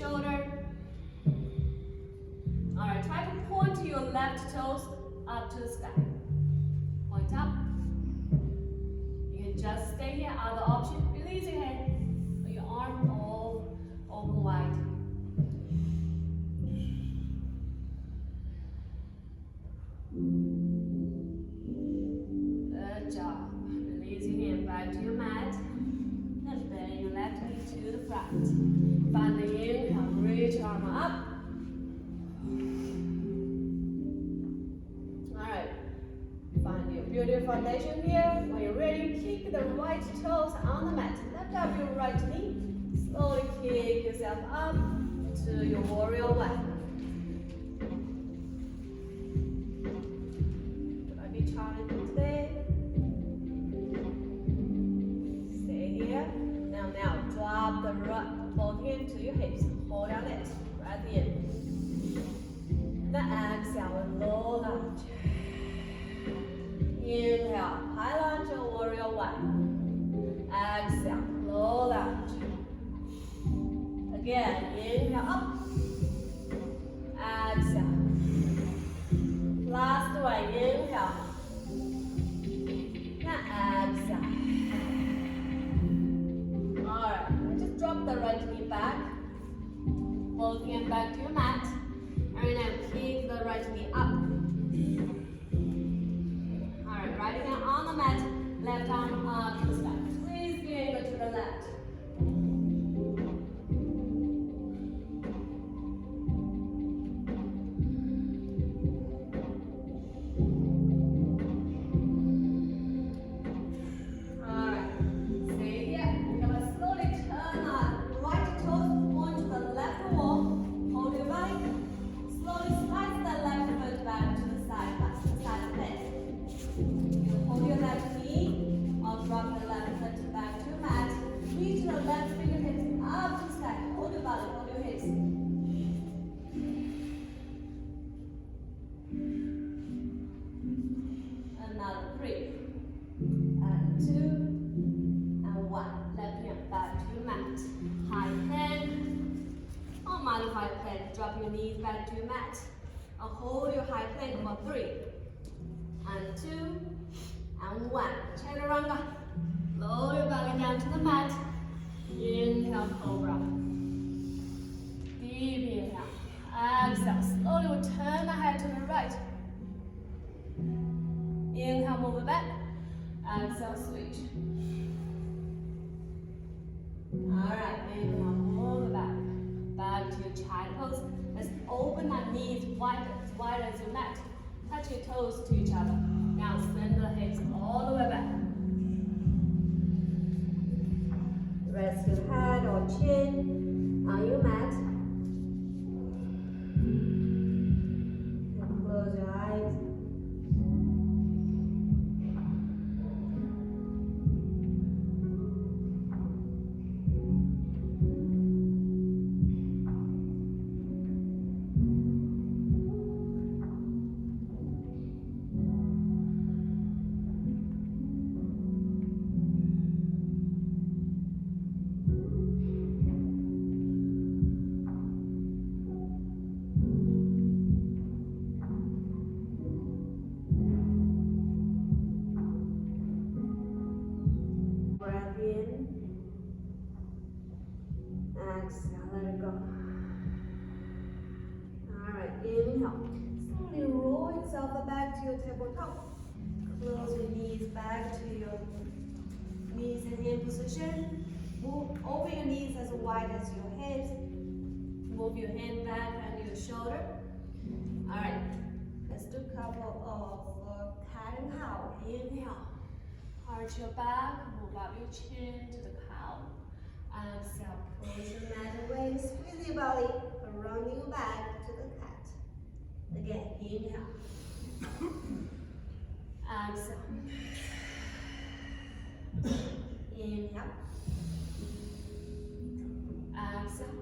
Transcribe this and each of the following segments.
shoulder. Alright, try to point your left toes up to the sky. Point up. You can just stay here. Other option, release your hand. Put your arm all open wide. Good job. Release your hand back to your mat. And bend your left knee to the front. Find the inhale, reach your arm up. Alright. Find your beautiful foundation here. When you're ready, kick the right toes on the mat. Lift up your right knee. Slowly kick yourself up to your warrior one. Might be challenging today. Stay here. Now drop the right both hands to your hips. Hold on it. Breath in. Then exhale, low lunge. Inhale, high lunge or warrior one. Exhale, low lunge. Again, inhale up. Exhale. Last one, inhale. Now exhale. Alright, just drop the right knee back. Both hands back to your mat. And now kick the right knee up. Alright, right hand on the mat, left arm up to the sky. Squeeze the ankle to the left. Alright, stay here. You're gonna slowly turn on right toes, point to the left wall. Hold your body. Slowly slide the left foot back to the side of it. You hold your left knee or drop the left foot back to your mat. Reach your left fingertips up to the sky. Hold your body, hold your hips. Another 3. And 2. And 1. Left hand back to your mat. High plank. Or modified plank. Drop your knees back to your mat. Or hold your high plank for 3. And 2. And 1. Chaturanga. Lower your belly down to the mat. Inhale, cobra. Deep inhale. Exhale. Slowly we'll turn the head to the right. Inhale, move it back. Exhale, switch. Alright, inhale, move it back. Back to your child pose. Let's open our knees wide as your mat. Touch your toes to each other. Now send the hips all the way back. Rest your head or chin on your mat. And close your eyes. Exhale, let it go. Alright, inhale. Slowly roll yourself back to your tabletop. Close your knees back to your knees in hand position. Open your knees as wide as your hips. Move your hand back under your shoulder. Alright, let's do a couple of cat and cow. Inhale. Arch your back, move up your chin to the cow. Exhale, push your mat away, squeeze your belly, around your back to the cat. Again, inhale. Exhale. Inhale. Exhale.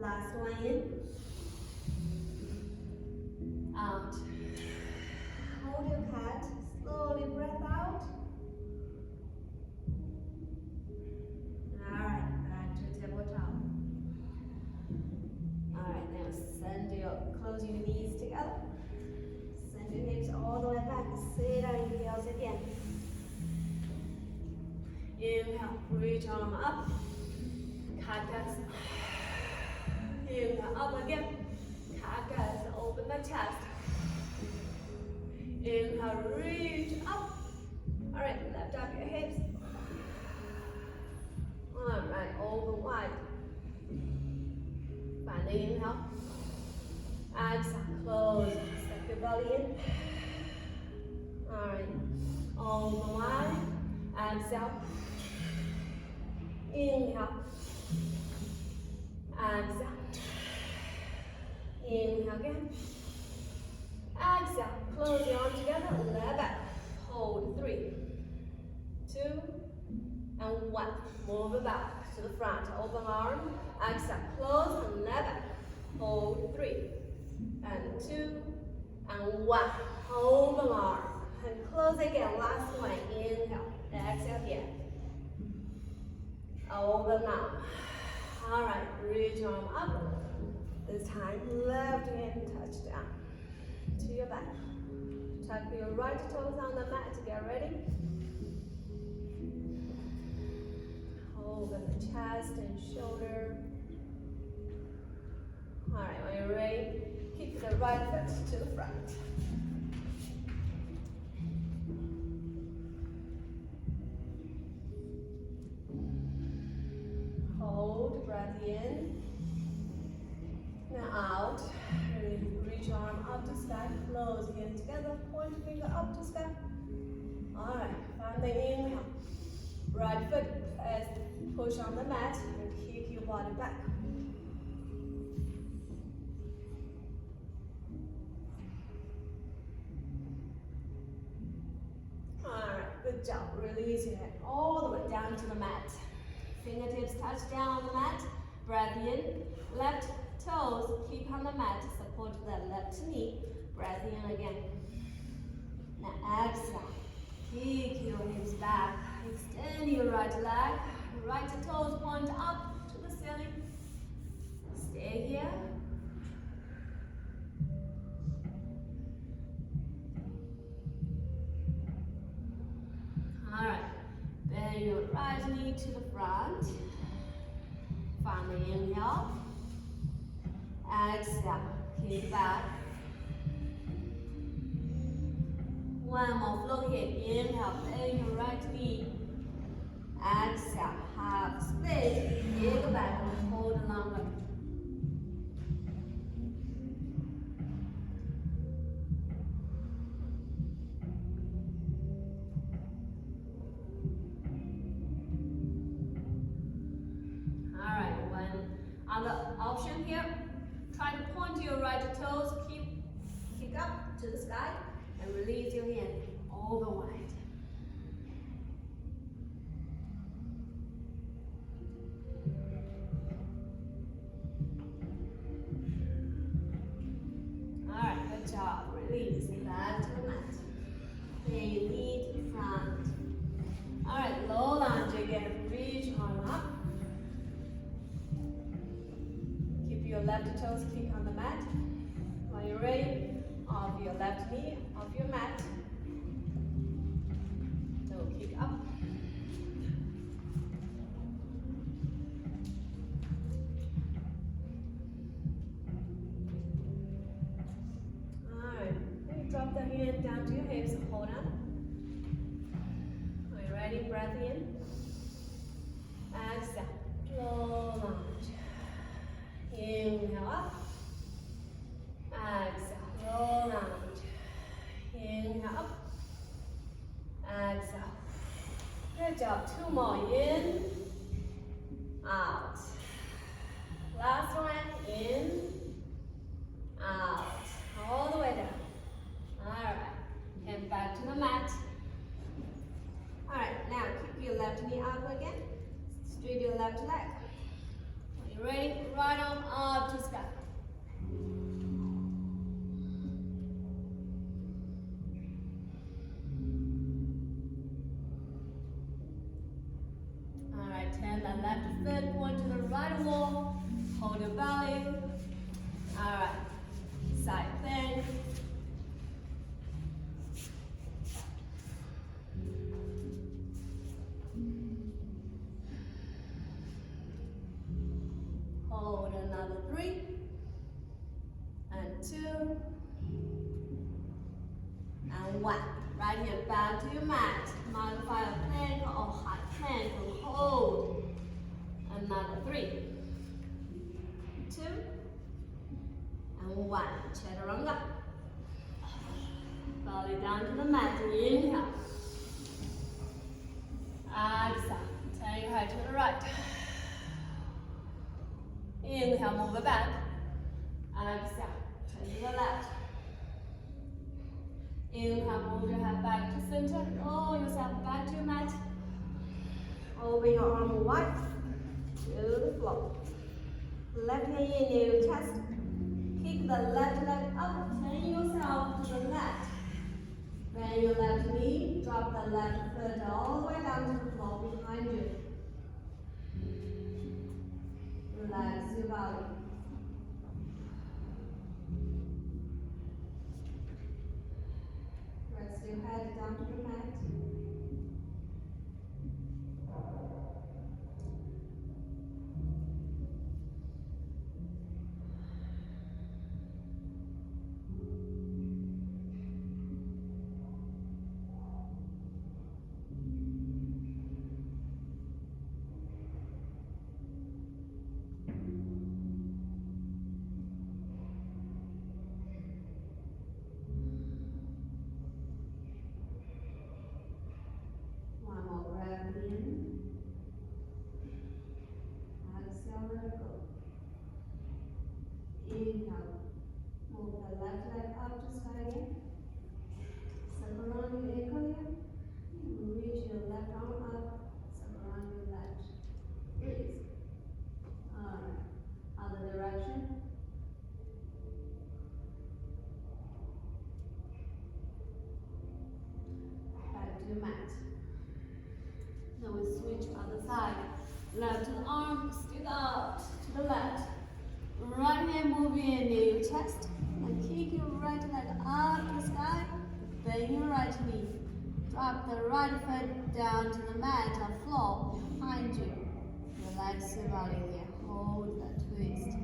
Last one in. Out. Hold your cat, slowly breath out. Alright, back Reach arm up. Cactus. Inhale up again. Cactus. Open the chest. Inhale, reach up. Alright, lift up your hips. Alright, open wide. Finally, inhale. Exhale, close. Step your belly in. Alright, open wide. Exhale. Inhale. Exhale. Inhale again. Exhale. Close your arms together. Let back. Hold 3, 2, and 1. Move it back to the front. Open arm. Exhale. Close and let back. Hold 3, and 2, and 1. Open arm. And close again. Last one. Inhale. Exhale here. Open now. Alright. Reach arm up. This time, left hand touch down to your back. Tuck your right toes on the mat. Get ready. Open the chest and shoulder. Alright, when you're ready, keep the right foot to the front. Hold, breath in. Now out. Reach arm up to sky. Close again together. Point finger up to sky. Alright, finally inhale. Right foot as push on the mat and kick your body back. Alright, good job. Release your head all the way down to the mat. Fingertips touch down on the mat. Breath in. Left toes keep on the mat. Support the left knee. Breath in again. Now exhale. Kick your hips back. Extend your right leg. Right toes point up to the ceiling. Stay here. Alright. Bend your right knee to the front. Finally inhale. Exhale. Kick back. One more flow here. Inhale. Bend your right knee. Exhale. Half split. Kick back and hold longer. Alright, one other option here. Try to point your right toes, kick up to the sky, and release your hand all the way. Alright, good job. Release back to the mat. Then you knee to the front. Alright, low lunge again. Reach arm up. Keep your left toes kick on the mat. When you're ready, off your left knee, off your mat. So kick up. Alright, then you drop the hand down to your hips. Hold on. When you're ready, breath in. Exhale. Low lunge. Inhale up. Exhale. Low lunge. Inhale up. Exhale. Good job. 2 more. In. Out. Last one. In. Out. All the way down. Alright. Hand back to the mat. Alright. Now keep your left knee up again. Straight your left leg. You ready? Right arm up to sky. Alright, turn the left foot, point to the right wall. Hold your belly. Alright, side bend. 2, and 1. Right hand back to your mat. Modify a plank or high plank and hold. Another 3, 2, and 1. Chaturanga. Belly down to the mat. Inhale. Exhale. Turn your head to the right. Inhale, move it back. Exhale. Turn to the left. Inhale, move your head back to center. Roll yourself back to your mat. Open your arm wide to the floor. Left hand in your chest. Kick the left leg up. Turn yourself to the left. Bend your left knee. Drop the left foot all the way down to the floor behind you. Relax your body. Rest your head down to the mat. One more breath in. Exhale, let go. Inhale. Move the left leg up to sky again. Circle around your ankle here. Reach your left arm up. Circle around your left wrist. Alright. Other direction. Back to your mat. Now we switch other side. Left arm, stick out to the left. Right hand move in near your chest. And kick your right leg up to the sky. Bend your right knee. Drop the right foot down to the mat or floor behind you. Relax your body here. Hold that twist.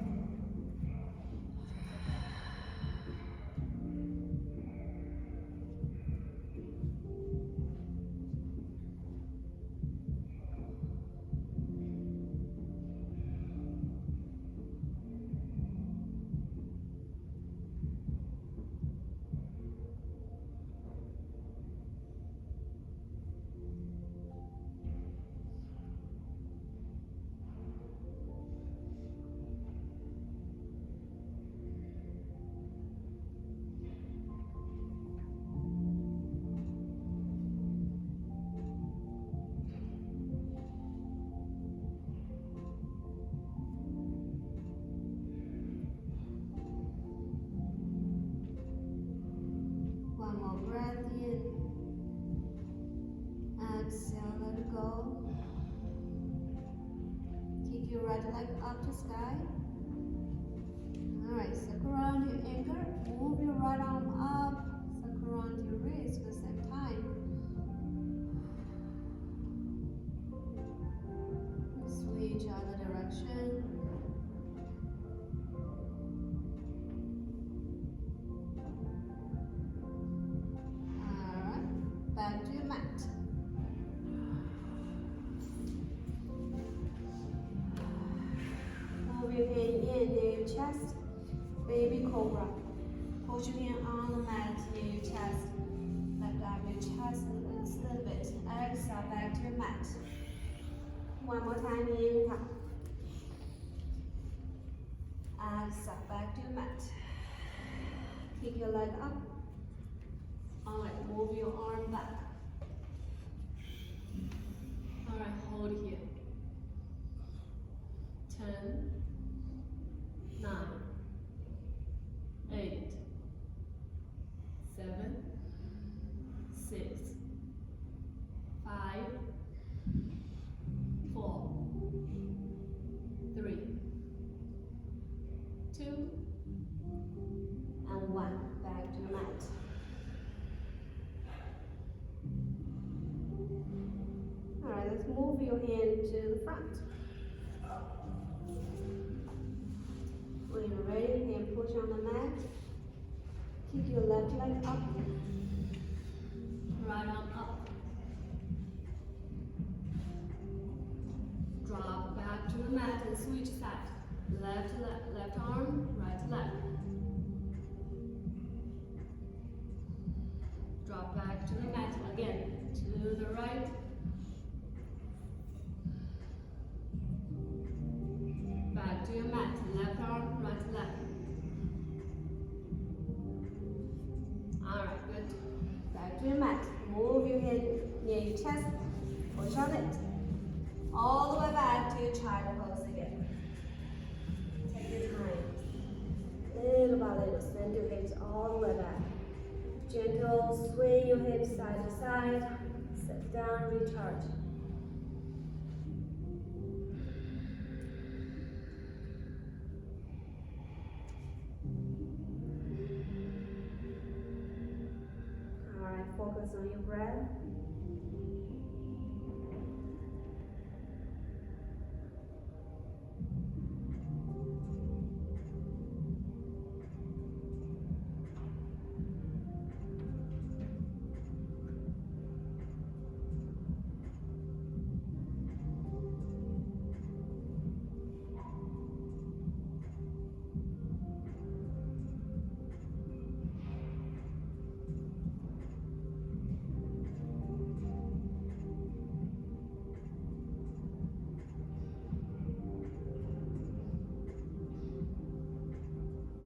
One more breath in. Exhale, let it go. Kick your right leg up to sky. Alright, circle around your ankle. Move your right arm up. Circle around your wrist at the same time. Switch other direction. Back to your mat. Move your hand in near your chest. Baby cobra. Push your hand on the mat near your chest. Lift up your chest just a little bit. Exhale, back to your mat. One more time, inhale. Exhale, back to your mat. Kick your leg up. Alright, move your arm back. Alright, hold here. 10, 9, 8, 7, 6, 5, 4, 3, 2, and 1. Back to your mat. Alright, let's move your hand to the front. When you're ready, hand push on the mat. Take your left leg up. Right arm up. Drop back to the mat and switch side. Left arm, right leg. Drop back to the mat again. To the right. Back to your mat. Left arm, right leg. Alright, good. Back to your mat. Move your head near your chest. Push on it. All the way back to your child pose again. Take your time. Little by little, send your hips all the way back. Gentle, sway your hips side to side. Sit down, recharge. Alright, focus on your breath.